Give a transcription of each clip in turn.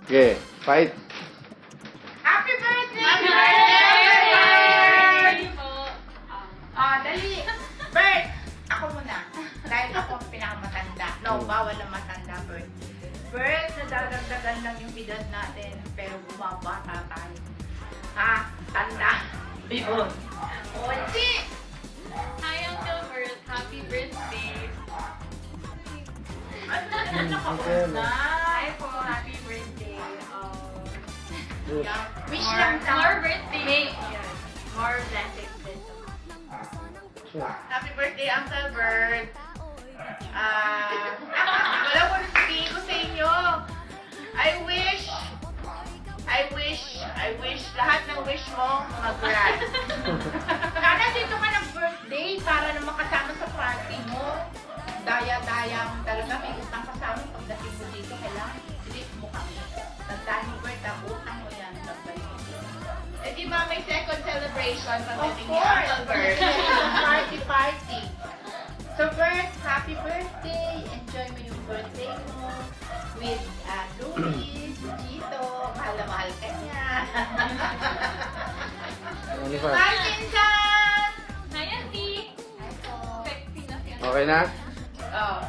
Okay, fight. Happy birthday! Happy Bert! birthday po. Dali. Bert, ako muna. Dahil ako ang pinakamatanda. No, bawal ang matanda, Bert. Bert, nadadagdagan lang yung edad natin, pero bumabata tayo. Ha? Tanda. Yun. Ochi! Hi, Uncle Bert. Happy birthday. Ano ka muna? Hi po. Happy birthday. Wish More, lang more tayo. birthday. Yes. More blessings din. Happy birthday, Uncle Bert. Wala ko na sabihin ko sa inyo. I wish lahat ng wish mo mag-grant. Sana dito ka ng birthday para naman kasama sa party mo. Daya-daya mo talaga. May utang kasama pagdating mo dito. Kailangan i-treat mo kami. Tandaan mo, Bert, ang utang mo yan. Eh di ba may second celebration pagdating ni Uncle Bert? Party. So Bert, happy birthday! Enjoy mo yung birthday mo with Louis, Gito, mahal na mahal ka niya. Ano pa? Hi, Pinsan! Hi, Auntie. Hi po. Sexy na siya. Okay na? Oh.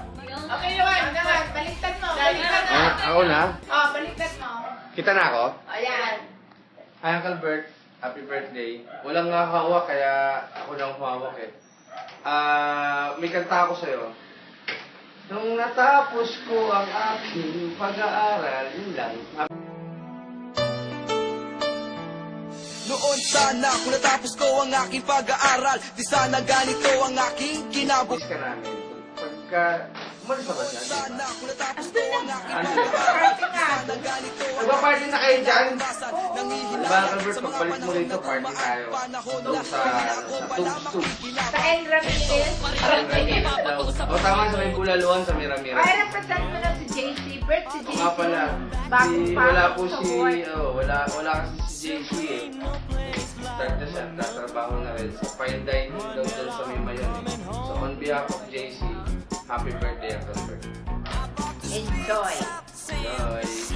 Okay naman. Baliktad mo. Ako na? Oh, baliktad mo. Kita na ako? Ayan. Hi, Uncle Bert. Happy birthday. Walang nakahawak, kaya ako lang humawak eh. May kanta ako sa'yo. Nung natapos ko ang aking pag-aaral, yun lang. Noon sana kung natapos ko ang aking pag-aaral, di sana ganito ang aking kinabukasan. Miss ka namin. Pagka, umalis na ba siya? Sana kung natapos ko ang aking Ano? pag-aaral, di sana ganito ang Nagpa-party na kayo dyan? nangihinayang Diba, Uncle Bert, sa mga pagbalik mo rito, panahon party tayo. panahon Doon na sa Tubs. Sa El Ramirez. O tama sa may Bulaluan, sa Miramirez. Ay, represent mo na si JC. Bert, si JC. O nga pala, wala po wala kasi si JC eh. Start na siya, tatrabaho na rin. Sa fine dining daw dyan sa may Mayon eh. So on behalf of JC, happy birthday, Uncle Bert. Enjoy. Enjoy!